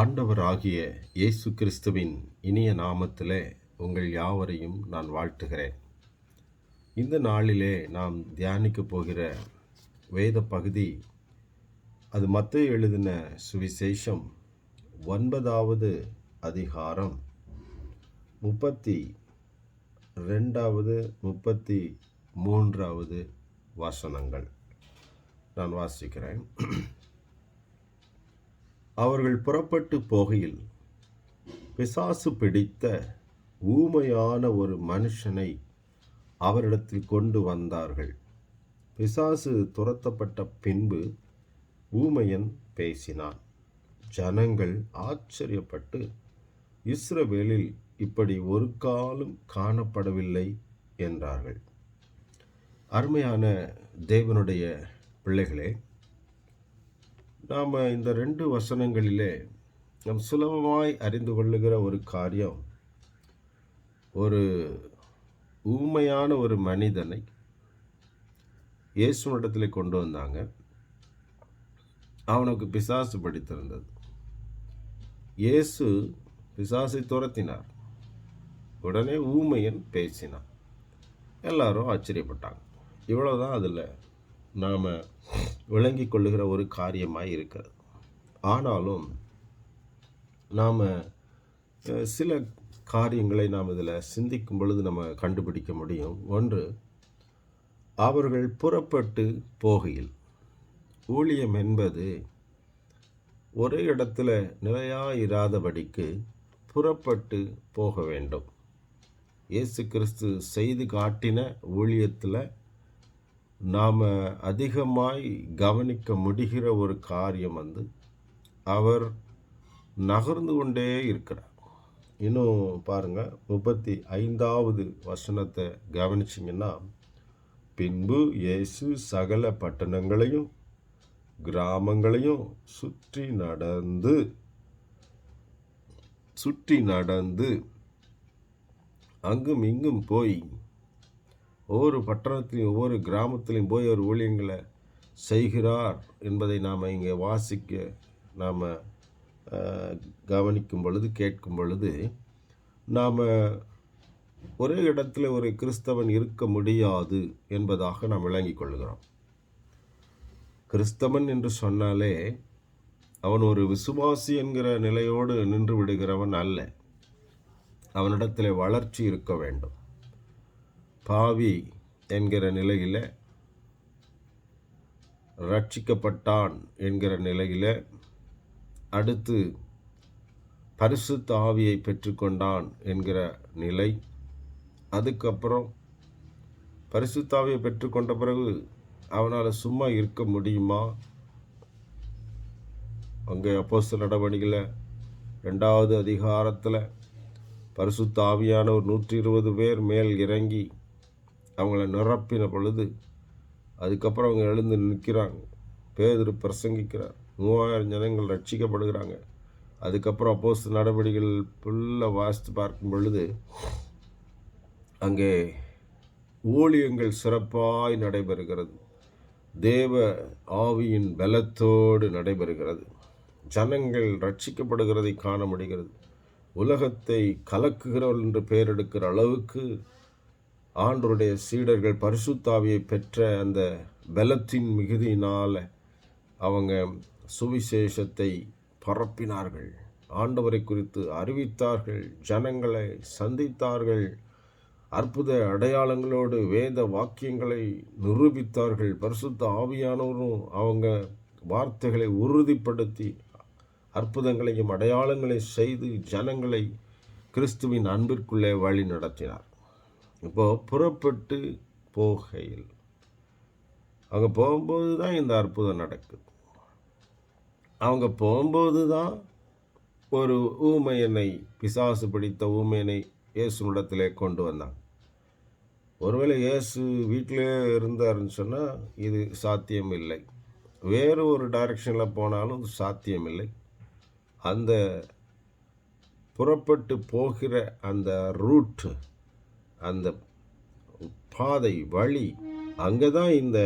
ஆண்டவராகிய இயேசு கிறிஸ்துவின் இனிய நாமத்திலே உங்கள் யாவரையும் நான் வாழ்த்துகிறேன். இந்த நாளிலே நாம் தியானிக்கப் போகிற வேத பகுதி, அது மத்தேயு எழுதின சுவிசேஷம் 9வது அதிகாரம் 32வது 33வது வசனங்கள். நான் வாசிக்கிறேன். அவர்கள் புறப்பட்டு போகையில் பிசாசு பிடித்த ஊமையான ஒரு மனுஷனை அவரிடத்தில் கொண்டு வந்தார்கள். பிசாசு துரத்தப்பட்ட பின்பு ஊமையன் பேசினான். ஜனங்கள் ஆச்சரியப்பட்டு, இஸ்ரவேலில் இப்படி ஒரு காலும் காணப்படவில்லை என்றார்கள். அருமையான தேவனுடைய பிள்ளைகளே, நாம் இந்த 2 வசனங்களிலே நாம் சுலபமாய் அறிந்து கொள்ளுகிற ஒரு காரியம், ஒரு ஊமையான ஒரு மனிதனை இயேசுவிடத்தில் கொண்டு வந்தாங்க. அவனுக்கு பிசாசு பிடித்திருந்தது. இயேசு பிசாசை துரத்தினார். உடனே ஊமையன் பேசினான். எல்லாரும் ஆச்சரியப்பட்டாங்க. இவ்வளவுதான் அதில் நாம் விளங்கி கொள்ளுகிற ஒரு காரியமாக இருக்கிறது. ஆனாலும் நாம் சில காரியங்களை நாம் இதில் சிந்திக்கும் பொழுது நம்ம கண்டுபிடிக்க முடியும். ஒன்று, அவர்கள் புறப்பட்டு போகையில், ஊழியம் என்பது ஒரே இடத்துல நிலையாயிராதபடிக்கு புறப்பட்டு போக வேண்டும். இயேசு கிறிஸ்து செய்து காட்டின ஊழியத்தில் நாம் அதிகமாய் கவனிக்க முடிகிற ஒரு காரியம் அவர் நகர்ந்து கொண்டே இருக்கிறார். இன்னும் பாருங்கள், 35வது வசனத்தை கவனிச்சிங்கன்னா, பின்பு இயேசு சகல பட்டணங்களையும் கிராமங்களையும் சுற்றி நடந்து அங்கும் இங்கும் போய் ஒவ்வொரு பட்டணத்திலையும் ஒவ்வொரு கிராமத்திலையும் போய் ஒரு ஊழியங்களை செய்கிறார் என்பதை நாம் இங்கே வாசிக்க நாம் கவனிக்கும் பொழுது, கேட்கும் பொழுது, நாம் ஒரே இடத்துல ஒரு கிறிஸ்தவன் இருக்க முடியாது என்பதாக நாம் விளங்கிக் கொள்கிறோம். கிறிஸ்தவன் என்று சொன்னாலே அவன் ஒரு விசுவாசி என்கிற நிலையோடு நின்று விடுகிறவன் அல்ல. அவனிடத்தில் வளர்ச்சி இருக்க வேண்டும். பாவி என்கிற நிலையில், ரட்சிக்கப்பட்டான் என்கிற நிலையில், அடுத்து பரிசுத்த ஆவியை பெற்றுக்கொண்டான் என்கிற நிலை, அதுக்கப்புறம் பரிசுத்த ஆவியை பெற்றுக்கொண்ட பிறகு அவனால் சும்மா இருக்க முடியுமா? அங்கே அப்போஸ்தலர் நடவடிக்கையில் 2வது அதிகாரத்தில் பரிசுத்த ஆவியானவர் 120 பேர் மேல் இறங்கி அவங்கள நிரப்பின பொழுது, அதுக்கப்புறம் அவங்க எழுந்து நிற்கிறாங்க. பேதுரு பிரசங்கிக்கிறார். 3000 ஜனங்கள் ரட்சிக்கப்படுகிறாங்க. அதுக்கப்புறம் அப்போஸ்தலர் நடவடிக்கைகள் ஃபுல்லாக வாசித்து பார்க்கும் பொழுது, அங்கே ஊழியங்கள் சிறப்பாய் நடைபெறுகிறது. தேவ ஆவியின் பலத்தோடு நடைபெறுகிறது. ஜனங்கள் ரட்சிக்கப்படுகிறதை காண முடிகிறது. உலகத்தை கலக்குகிறவர்கள் என்று பெயர் எடுக்கிற அளவுக்கு ஆண்டவருடைய சீடர்கள் பரிசுத்த ஆவியை பெற்ற அந்த பலத்தின் மிகுதியினால் அவங்க சுவிசேஷத்தை பரப்பினார்கள். ஆண்டவரை குறித்து அறிவித்தார்கள். ஜனங்களை சந்தித்தார்கள். அற்புத அடையாளங்களோடு வேத வாக்கியங்களை நிரூபித்தார்கள். பரிசுத்த ஆவியானவரும் அவங்க வார்த்தைகளை உறுதிப்படுத்தி அற்புதங்களையும் அடையாளங்களை செய்து ஜனங்களை கிறிஸ்துவின் அன்பிற்குள்ளே வழி நடத்தினார். இப்போது புறப்பட்டு போகையில், அவங்க போகும்போது தான் இந்த அற்புதம் நடக்குது. அவங்க போகும்போது தான் ஒரு ஊமையனை, பிசாசு பிடித்த ஊமையனை இயேசுனிடத்திலே கொண்டு வந்தாங்க. ஒருவேளை இயேசு வீட்டிலே இருந்தாருன்னு சொன்னால் இது சாத்தியம் இல்லை. வேறு ஒரு டைரக்ஷனில் போனாலும் இது சாத்தியம் இல்லை. அந்த புறப்பட்டு போகிற அந்த ரூட், அந்த பாதை, வழி, அங்கே தான் இந்த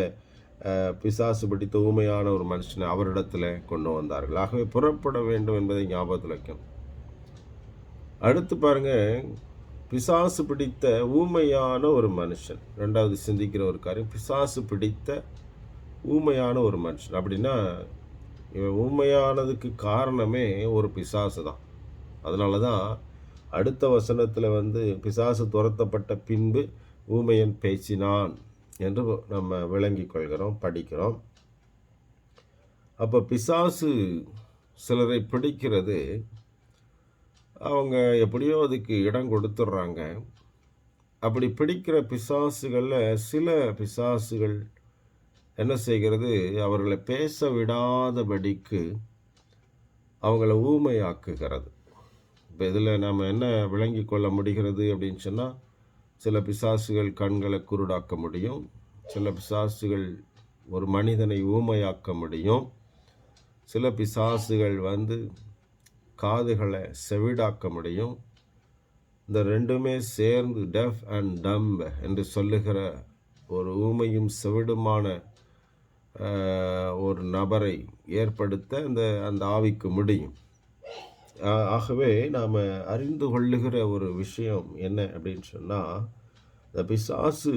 பிசாசு பிடித்த ஊமையான ஒரு மனுஷனை அவரிடத்தில் கொண்டு வந்தார்கள். ஆகவே புறப்பட வேண்டும் என்பதை ஞாபகத்தில் வைக்கணும். அடுத்து பாருங்க, பிசாசு பிடித்த ஊமையான ஒரு மனுஷன். ரெண்டாவது சிந்திக்கிற ஒரு காரியம், பிசாசு பிடித்த ஊமையான ஒரு மனுஷன். அப்படின்னா இவன் ஊமையானதுக்கு காரணமே ஒரு பிசாசு தான். அதனால தான் அடுத்த வசனத்தில் பிசாசு துரத்தப்பட்ட பின்பு ஊமையன் பேசினான் என்று நம்ம விளங்கி கொள்கிறோம், படிக்கிறோம். அப்போ பிசாசு சிலரை பிடிக்கிறது, அவங்க எப்படியோ அதுக்கு இடம் கொடுத்துட்றாங்க. அப்படி பிடிக்கிற பிசாசுகளில் சில பிசாசுகள் என்ன செய்கிறது, அவர்களை பேச விடாதபடிக்கு அவங்கள ஊமையாக்குகிறது. இப்போ இதில் நாம் என்ன விளங்கி கொள்ள முடிகிறது அப்படின்னு சொன்னால், சில பிசாசுகள் கண்களை குருடாக்க முடியும், சில பிசாசுகள் ஒரு மனிதனை ஊமையாக்க முடியும், சில பிசாசுகள் காதுகளை செவிடாக்க முடியும். இந்த ரெண்டுமே சேர்ந்து டெஃப் அண்ட் டம்ப் என்று சொல்லுகிற ஒரு ஊமையும் செவிடுமான ஒரு நபரை ஏற்படுத்த அந்த ஆவிக்கு முடியும். ஆகவே நாம் அறிந்து கொள்ளுகிற ஒரு விஷயம் என்ன அப்படின்னு சொன்னால், இந்த பிசாசு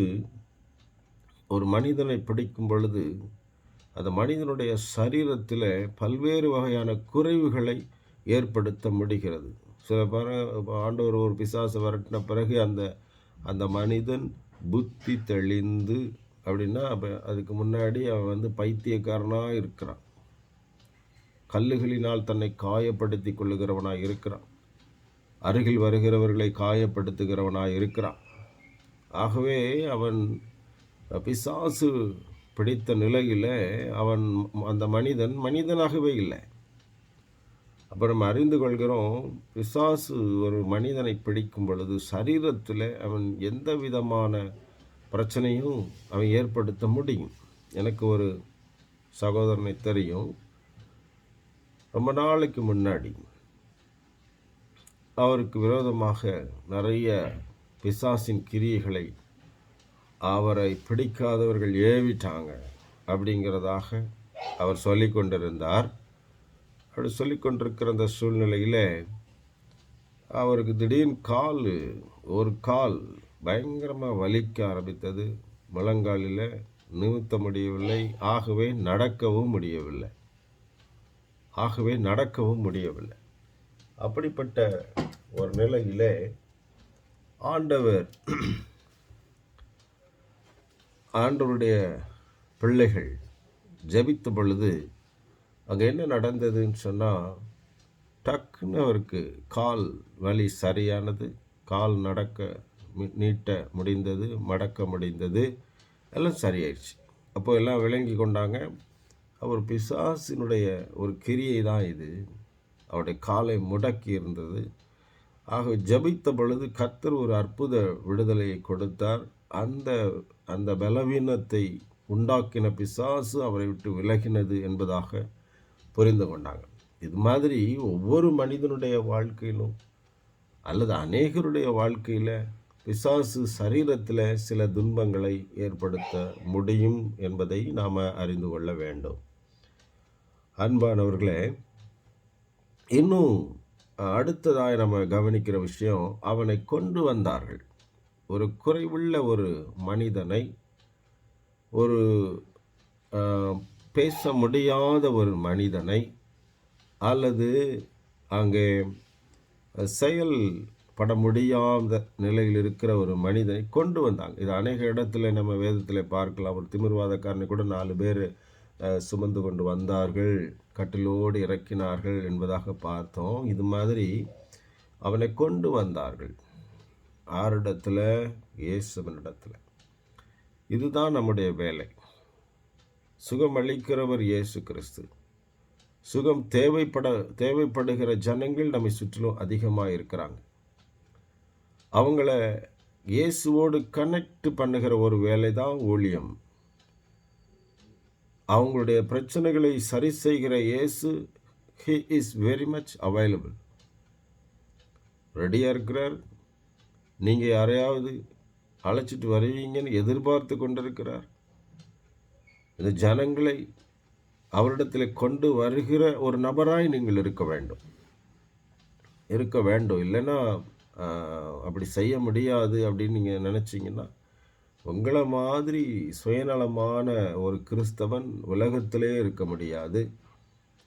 ஒரு மனிதனை பிடிக்கும் பொழுது அந்த மனிதனுடைய சரீரத்தில் பல்வேறு வகையான குறைவுகளை ஏற்படுத்த முடிகிறது. சில ஆண்டவர் ஒரு பிசாசை விரட்டின பிறகு அந்த மனிதன் புத்தி தெளிந்து, அப்படின்னா அப்போ அதுக்கு முன்னாடி அவன் பைத்தியக்காரனாக இருக்கிறான், கல்லுகளினால் தன்னை காயப்படுத்தி கொள்ளுகிறவனாக இருக்கிறான், அருகில் வருகிறவர்களை காயப்படுத்துகிறவனாக இருக்கிறான். ஆகவே அவன் பிசாசு பிடித்த நிலையில் அந்த மனிதன் மனிதனாகவே இல்லை. அப்போ நம்ம அறிந்து கொள்கிறோம், பிசாசு ஒரு மனிதனை பிடிக்கும் பொழுது சரீரத்தில் அவன் எந்த விதமான பிரச்சனையும் அவன் ஏற்படுத்த முடியும். எனக்கு ஒரு சகோதரனை தெரியும். ரொம்ப நாளைக்கு முன்னாடி அவருக்கு விரோதமாக நிறைய பிசாசின் கிரியைகளை அவரை பிடிக்காதவர்கள் ஏவிட்டாங்க அப்படிங்கிறதாக அவர் சொல்லி கொண்டிருந்தார். அப்படி சொல்லி கொண்டிருக்கிற அந்த சூழ்நிலையில் அவருக்கு திடீர்னு ஒரு கால் பயங்கரமாக வலிக்க ஆரம்பித்தது. முழங்காலில் நிமித்த முடியவில்லை, ஆகவே நடக்கவும் முடியவில்லை. அப்படிப்பட்ட ஒரு நிலையிலே ஆண்டவருடைய பிள்ளைகள் ஜெபித்த பொழுது அங்கே என்ன நடந்ததுன்னு சொன்னால், டக்குன்னு அவருக்கு கால் வலி சரியானது, கால் நீட்ட முடிந்தது, மடக்க முடிந்தது, எல்லாம் சரியாயிடுச்சு. அப்போ எல்லாம் விளங்கி கொண்டாங்க, அவர் பிசாசினுடைய ஒரு கிரியை தான் இது, அவருடைய காலை முடக்கி இருந்தது. ஆக ஜபித்த பொழுது கர்த்தர் ஒரு அற்புத விடுதலையை கொடுத்தார். அந்த பலவீனத்தை உண்டாக்கின பிசாசு அவரை விட்டு விலகினது என்பதாக புரிந்து கொண்டாங்க. இது மாதிரி ஒவ்வொரு மனிதனுடைய வாழ்க்கையிலும் அல்லது அநேகருடைய வாழ்க்கையில் பிசாசு சரீரத்தில் சில துன்பங்களை ஏற்படுத்த முடியும் என்பதை நாம் அறிந்து கொள்ள வேண்டும். அன்பானவர்களே, இன்னும் அடுத்ததாக நம்ம கவனிக்கிற விஷயம், அவனை கொண்டு வந்தார்கள். ஒரு குறைவுள்ள ஒரு மனிதனை, ஒரு பேச முடியாத ஒரு மனிதனை, அல்லது அங்கே செயல்பட முடியாத நிலையில் இருக்கிற ஒரு மனிதனை கொண்டு வந்தாங்க. இது அநேக இடத்துல நம்ம வேதத்தில் பார்க்கலாம். ஒரு திமிர்வாதக்காரனை கூட 4 பேர் சுமந்து கொண்டு வந்தார்கள், கட்டிலோடு இறக்கினார்கள் என்பதாக பார்த்தோம். இது மாதிரி அவனை கொண்டு வந்தார்கள். ஆரிடத்தில்? இயேசுவினிடத்தில். இதுதான் நம்முடைய வேலை. சுகம் அளிக்கிறவர் இயேசு கிறிஸ்து. சுகம் தேவைப்படுகிற ஜனங்கள் நம்மை சுற்றிலும் அதிகமாக இருக்கிறாங்க. அவங்கள இயேசுவோடு கனெக்ட் பண்ணுகிற ஒரு வேலை தான் ஊழியம். அவங்களுடைய பிரச்சனைகளை சரி செய்கிற இயேசு, he is very much available, ரெடியாக இருக்கிறார். நீங்கள் யாரையாவது அழைச்சிட்டு வருவீங்கன்னு எதிர்பார்த்து கொண்டிருக்கிறார். இந்த ஜனங்களை அவரிடத்தில் கொண்டு வருகிற ஒரு நபராய் நீங்கள் இருக்க வேண்டும். இல்லைன்னா அப்படி செய்ய முடியாது அப்படின்னு நீங்கள் நினச்சிங்கன்னா, உங்களை மாதிரி சுயநலமான ஒரு கிறிஸ்தவன் உலகத்திலே இருக்க முடியாது.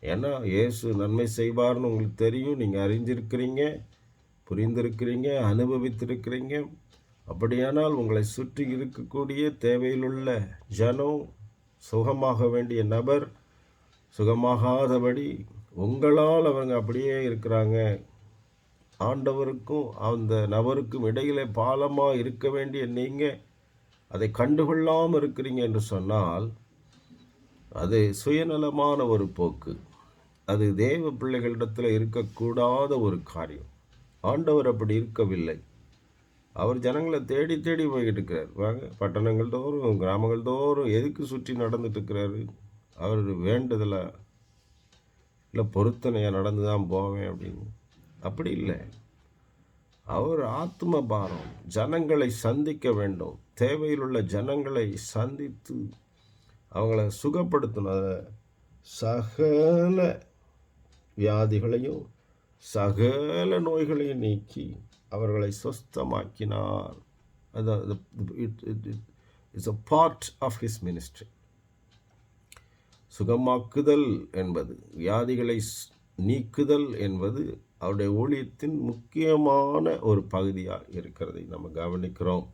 ஏன்னா இயேசு நன்மை செய்வார்னு உங்களுக்கு தெரியும், நீங்கள் அறிஞ்சிருக்கிறீங்க, புரிந்திருக்கிறீங்க, அனுபவித்திருக்கிறீங்க. அப்படியானால் உங்களை சுற்றி இருக்கக்கூடிய தேவையிலுள்ள ஜனம், சுகமாக வேண்டிய நபர் சுகமாகாதபடி உங்களால் அவங்க அப்படியே இருக்கிறாங்க. ஆண்டவருக்கும் அந்த நபருக்கும் இடையிலே பாலமாக இருக்க வேண்டிய நீங்கள் அதை கண்டுகொள்ளாமல் இருக்கிறீங்க என்று சொன்னால் அது சுயநலமான ஒரு போக்கு. அது தேவ பிள்ளைகளிடத்தில் இருக்கக்கூடாத ஒரு காரியம். ஆண்டவர் அப்படி இருக்கவில்லை. அவர் ஜனங்களை தேடி தேடி போய்கிட்டு இருக்கிறார். வாங்க, பட்டணங்கள் தோறும் கிராமங்கள் தோறும் எதுக்கு சுற்றி நடந்துட்டு இருக்கிறாரு? அவர் வேண்டுதலை இல்லை பொருத்தனையாக நடந்து தான் போவேன் அப்படின்னு அப்படி இல்லை. அவர் ஆத்ம பாரம், ஜனங்களை சந்திக்க வேண்டும். தேவையில் உள்ள ஜனங்களை சந்தித்து அவங்கள சுகப்படுத்தின சகல வியாதிகளையும் சகல நோய்களையும் நீக்கி அவர்களை சொஸ்தமாக்கினார். அது it's a part of his ministry. சுகமாக்குதல் என்பது, வியாதிகளை நீக்குதல் என்பது அவருடைய ஊழியத்தின் முக்கியமான ஒரு பகுதியாக இருக்கிறதை நம்ம கவனிக்கிறோம்.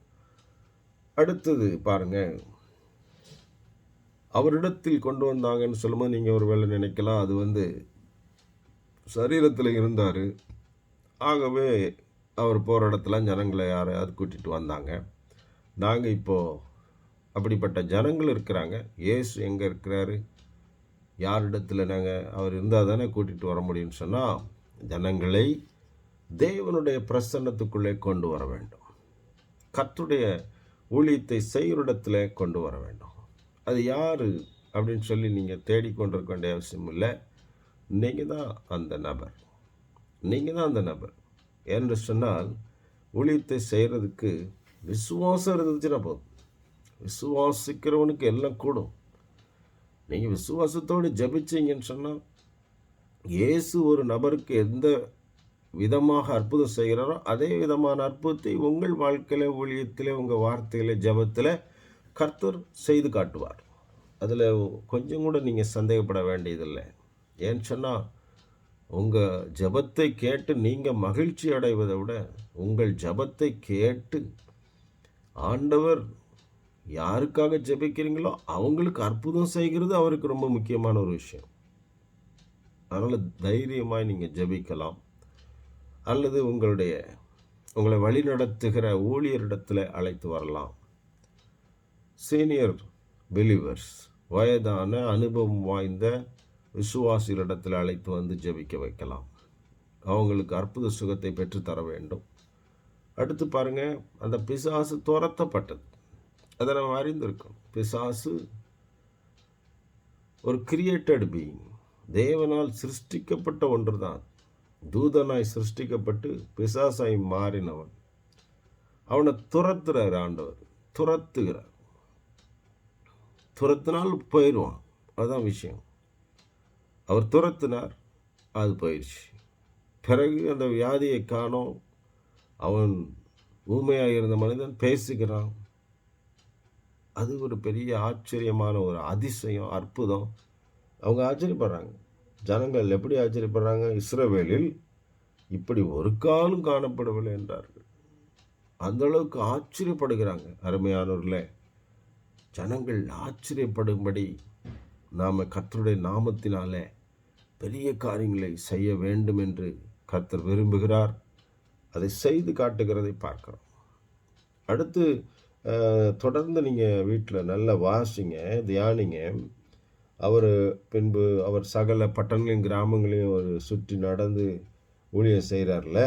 அடுத்தது பாருங்க, அவரிடத்தில் கொண்டு வந்தாங்கன்னு சொல்லும்போது நீங்கள் ஒரு வேளை நினைக்கலாம், அது சரீரத்தில் இருந்தார், ஆகவே அவர் போகிற இடத்துல ஜனங்களை யாரையாவது கூட்டிகிட்டு வந்தாங்க. நாங்கள் இப்போது அப்படிப்பட்ட ஜனங்கள் இருக்கிறாங்க. இயேசு எங்கே இருக்கிறாரு? யாரிடத்தில் அவர் இருந்தால் தானே கூட்டிகிட்டு வர முடியும்னு சொன்னால், ஜனங்களை தேவனுடைய பிரசன்னத்துக்குள்ளே கொண்டு வர வேண்டும். கர்த்தருடைய ஊழியத்தை செய்கிற கொண்டு வர வேண்டும். அது யார் அப்படின்னு சொல்லி நீங்கள் தேடிக்கொண்டிருக்க வேண்டிய அவசியம் இல்லை. நீங்கள் தான் அந்த நபர். என்று சொன்னால், ஊழியத்தை செய்கிறதுக்கு விசுவாசம் இருந்துச்சுன்னா போதும். விசுவாசிக்கிறவனுக்கு எல்லாம் கூடும். நீங்கள் விசுவாசத்தோடு ஜபிச்சிங்கன்னு சொன்னால், இயேசு ஒரு நபருக்கு எந்த விதமாக அற்புதம் செய்கிறாரோ அதே விதமான அற்புதத்தை உங்கள் வாழ்க்கையில், ஊழியத்தில், உங்கள் வார்த்தையில், ஜபத்தில் கர்த்தர் செய்து காட்டுவார். அதில் கொஞ்சம் கூட நீங்கள் சந்தேகப்பட வேண்டியதில்லை. ஏன்னு சொன்னால், உங்கள் ஜபத்தை கேட்டு நீங்கள் மகிழ்ச்சி அடைவதை விட உங்கள் ஜபத்தை கேட்டு ஆண்டவர் யாருக்காக ஜெபிக்கிறீங்களோ அவங்களுக்கு அற்புதம் செய்கிறது அவருக்கு ரொம்ப முக்கியமான ஒரு விஷயம். அதனால் தைரியமாக நீங்கள் ஜெபிக்கலாம். அல்லது உங்களை வழிநடத்துகிற ஊழியரிடத்தில் அழைத்து வரலாம். சீனியர் பிலீவர்ஸ், வயதான அனுபவம் வாய்ந்த விசுவாசிகளிடத்தில் அழைத்து வந்து ஜெபிக்க வைக்கலாம். அவங்களுக்கு அற்புத சுகத்தை பெற்றுத்தர வேண்டும். அடுத்து பாருங்கள், அந்த பிசாசு துரத்தப்பட்டது. அதை நம்ம அறிந்திருக்கோம். பிசாசு ஒரு கிரியேட்டட் பீயிங், தேவனால் சிருஷ்டிக்கப்பட்ட ஒன்று தான். தூதனாய் சிருஷ்டிக்கப்பட்டு பிசாசாய் மாறினவன். அவனை துரத்துறார் ஆண்டவர். துரத்தினால் போயிடுவான். அதுதான் விஷயம். அவர் துரத்தினார், அது போயிடுச்சு. பிறகு அந்த வியாதியை காணோம். அவன் ஊமையாக இருந்த மனிதன் பேசுகிறான். அது ஒரு பெரிய ஆச்சரியமான ஒரு அதிசயம், அற்புதம். அவங்க ஆச்சரியப்படுறாங்க. ஜனங்கள் எப்படி ஆச்சரியப்படுறாங்க? இஸ்ரவேலில் இப்படி ஒரு காலம் காணப்படவில்லை என்றார்கள். அந்த அளவுக்கு ஆச்சரியப்படுகிறாங்க. அருமையானவர்களே, ஜனங்கள் ஆச்சரியப்படும்படி நாம் கர்த்தருடைய நாமத்தினாலே பெரிய காரியங்களை செய்ய வேண்டும் என்று கர்த்தர் விரும்புகிறார். அதை செய்து காட்டுகிறதை பார்க்கிறோம். அடுத்து தொடர்ந்து நீங்கள் வீட்டில் நல்லா வாசிங்க, தியானிங்க. பின்பு அவர் சகல பட்டணங்களையும் கிராமங்களையும் அவர் சுற்றி நடந்து ஊழியம் செய்கிறார்ல.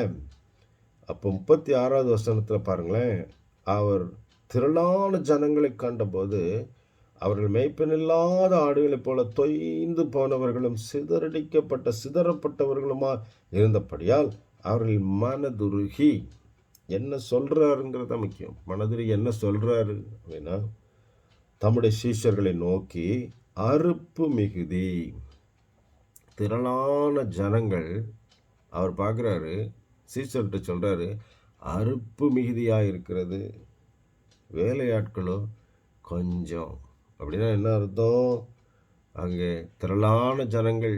அப்போ 36வது வசனத்தில் பாருங்களேன், அவர் திரளான ஜனங்களை கண்டபோது அவர்கள் மேய்ப்பனில்லாத ஆடுகளைப் போல தொய்ந்து போனவர்களும் சிதறப்பட்டவர்களுமா இருந்தபடியால் அவர்கள் மனதுருகி, என்ன சொல்கிறாருங்கிறத முக்கியம். மனதுருகி என்ன சொல்கிறாரு அப்படின்னா, தம்முடைய சீஷர்களை நோக்கி, அறுப்பு மிகுதி, திரளான ஜனங்கள். அவர் பார்க்குறாரு, சீஷர்கிட்ட சொல்கிறாரு, அறுப்பு மிகுதியாக இருக்கிறது, வேலையாட்களோ கொஞ்சம். அப்படின்னா என்ன அர்த்தம்? அங்கே திரளான ஜனங்கள்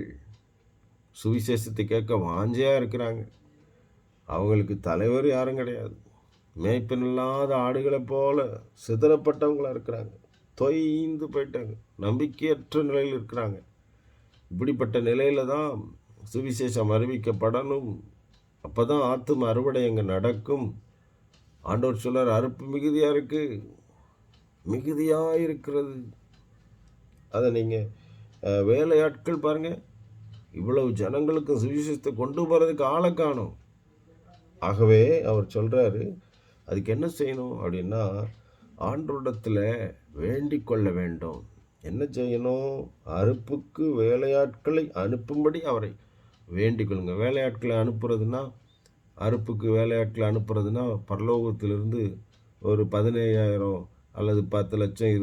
சுவிசேஷத்தை கேட்க வாஞ்சையாக இருக்கிறாங்க. அவங்களுக்கு தலைவர் யாரும் கிடையாது. மேய்ப்பன் இல்லாத ஆடுகளை போல சிதறப்பட்டவங்களாக இருக்கிறாங்க. தொய்ந்து போயிட்டாங்க. நம்பிக்கையற்ற நிலையில் இருக்கிறாங்க. இப்படிப்பட்ட நிலையில் தான் சுவிசேஷம் அறிவிக்கப்படணும். அப்போ தான் ஆத்தும அறுவடை அங்கே நடக்கும். ஆண்டவர் சொல்றார், அறுப்பு மிகுதியாக இருக்குது, மிகுதியாக இருக்கிறது. அதை நீங்கள் வேலையாட்கள் பாருங்கள், இவ்வளவு ஜனங்களுக்கு சுவிசேஷத்தை கொண்டு போகிறதுக்கு ஆளை காணும். ஆகவே அவர் சொல்கிறாரு, அதுக்கு என்ன செய்யணும் அப்படின்னா, ஆண்டவரிடத்தில் வேண்டிக் கொள்ள வேண்டும். என்ன செய்யணும்? அறுப்புக்கு வேலையாட்களை அனுப்பும்படி அவரை வேண்டிக் கொள்ளுங்க. வேலையாட்களை அனுப்புறதுன்னா, அறுப்புக்கு வேலையாட்களை அனுப்புறதுன்னா, பரலோகத்திலிருந்து ஒரு 17,000 அல்லது 10 லட்சம்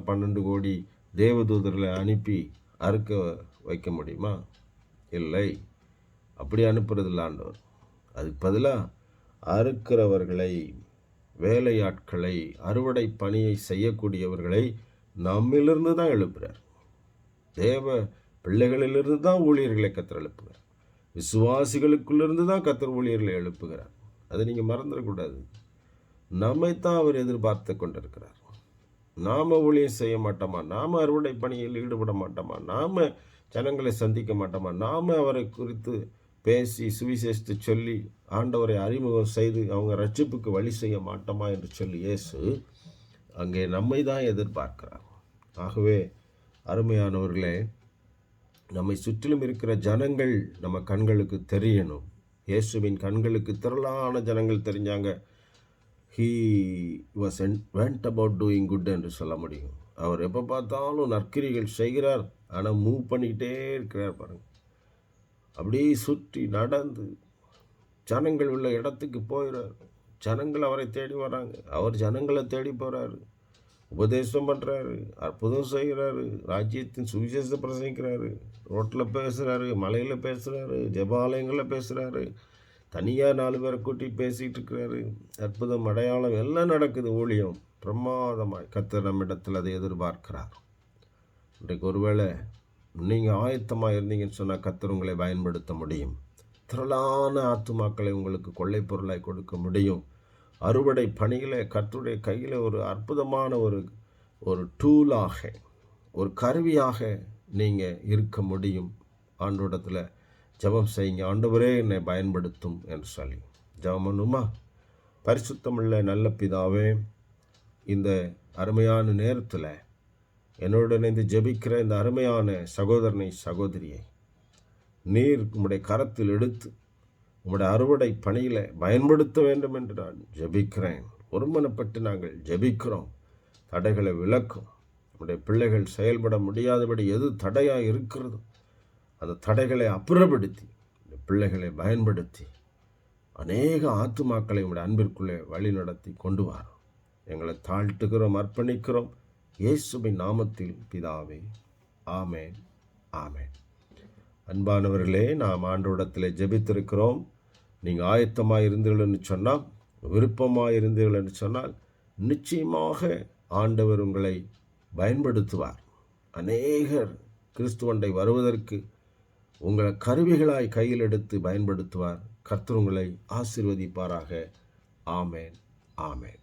12 கோடி தேவதூதர்களை அனுப்பி அறுக்க வைக்க முடியுமா? இல்லை, அப்படி அனுப்புறதில்ல ஆண்டவர். அதுக்கு பதிலாக அறுக்கிறவர்களை, வேலையாட்களை, அறுவடை பணியை செய்யக்கூடியவர்களை நம்மிலிருந்து தான் எழுப்புகிறார். தேவ பிள்ளைகளிலிருந்து தான் ஊழியர்களை கர்த்தர் எழுப்புகிறார். விசுவாசிகளுக்குள்ளிருந்து தான் கர்த்தர் ஊழியர்களை எழுப்புகிறார். அதை நீங்கள் மறந்துடக்கூடாது. நம்மைத்தான் அவர் எதிர்பார்த்து கொண்டிருக்கிறார். நாம் ஊழியம் செய்ய மாட்டோமா? நாம் அறுவடை பணியில் ஈடுபட மாட்டோமா? நாம் ஜனங்களை சந்திக்க மாட்டோமா? நாம் அவரை குறித்து பேசி சுவிசேஷத்தை சொல்லி ஆண்டவரை அறிமுகம் செய்து அவங்க ரட்சிப்புக்கு வழி செய்ய மாட்டோமா என்று சொல்லி இயேசு அங்கே நம்மை தான் எதிர்பார்க்கிறார். ஆகவே அருமையானவர்களே, நம்மை சுற்றிலும் இருக்கிற ஜனங்கள் நம்ம கண்களுக்கு தெரியணும். இயேசுவின் கண்களுக்கு திரளான ஜனங்கள் தெரிஞ்சாங்க. He was went about doing good என்று சொல்ல முடியும். அவர் எப்போ பார்த்தாலும் நற்கிரிகள் செய்கிறார், ஆனால் மூவ் பண்ணிக்கிட்டே இருக்கிறார் பாருங்கள். அப்படியே சுற்றி நடந்து ஜனங்கள் உள்ள இடத்துக்கு போயிடுறார். ஜனங்கள் அவரை தேடி வராங்க, அவர் ஜனங்களை தேடி போகிறாரு. உபதேசம் பண்ணுறாரு, அற்புதம் செய்கிறாரு, ராஜ்யத்தின் சுவிசேஷத்தை பிரசங்கிக்கிறாரு, ரோட்டில் பேசுகிறாரு, மலையில் பேசுகிறாரு, ஜெபாலயங்களில் பேசுகிறாரு, தனியாக 4 பேரை கூட்டி பேசிகிட்டு இருக்கிறாரு. அற்புதம், அடையாளம் எல்லாம் நடக்குது. ஊழியம் பிரமாதமாய் கர்த்தர் நம்மிடத்தில் அதை எதிர்பார்க்கிறார். இன்றைக்கு ஒருவேளை நீங்கள் ஆயத்தமாக இருந்தீங்கன்னு சொன்னால் கர்த்தர் உங்களை பயன்படுத்த முடியும். திரளான ஆத்துமாக்களை உங்களுக்கு கொள்ளை பொருளாய் கொடுக்க முடியும். அறுவடை பணிகளை கர்த்தருடைய கையில் ஒரு அற்புதமான ஒரு டூலாக, ஒரு கருவியாக நீங்கள் இருக்க முடியும். ஆண்டவரிடத்தில் ஜெபம் செய்யுங்க, ஆண்டவரே என்னை பயன்படுத்தும் என்று சொல்லி ஜெபம் பண்ணுமா? பரிசுத்தமுள்ள நல்ல பிதாவே, இந்த அருமையான நேரத்தில் என்னோடு இணைந்து ஜெபிக்கிற இந்த அருமையான சகோதரனை சகோதரியை நீர் உம்முடைய கரத்தில் எடுத்து உம்முடைய அறுவடை பணியில் பயன்படுத்த வேண்டும் என்று நான் ஜெபிக்கிறேன். ஒருமனப்பட்டு நாங்கள் ஜெபிக்கிறோம். தடைகளை விலக்கும். நம்முடைய பிள்ளைகள் செயல்பட முடியாதபடி எது தடையாக இருக்கிறதோ அந்த தடைகளை அப்புறப்படுத்தி இந்த பிள்ளைகளை பயன்படுத்தி அநேக ஆத்துமாக்களை உம்முடைய அன்பிற்குள்ளே வழி நடத்தி கொண்டு வரோம். எங்களை தாழ்த்துகிறோம், அர்ப்பணிக்கிறோம். இயேசுவின் நாமத்தில் பிதாவே, ஆமேன், ஆமேன். அன்பானவர்களே, நாம் ஆண்டவரிடத்தில் ஜெபித்திருக்கிறோம். நீங்கள் ஆயத்தமாக இருந்தீர்கள் என்று சொன்னால், விருப்பமாக இருந்தீர்கள் என்று சொன்னால், நிச்சயமாக ஆண்டவர் உங்களை பயன்படுத்துவார். அநேகர் கிறிஸ்துவண்டை வருவதற்கு உங்களை கருவிகளாய் கையில் எடுத்து பயன்படுத்துவார். கர்த்தர் உங்களை ஆசீர்வதிப்பாராக. ஆமேன், ஆமேன்.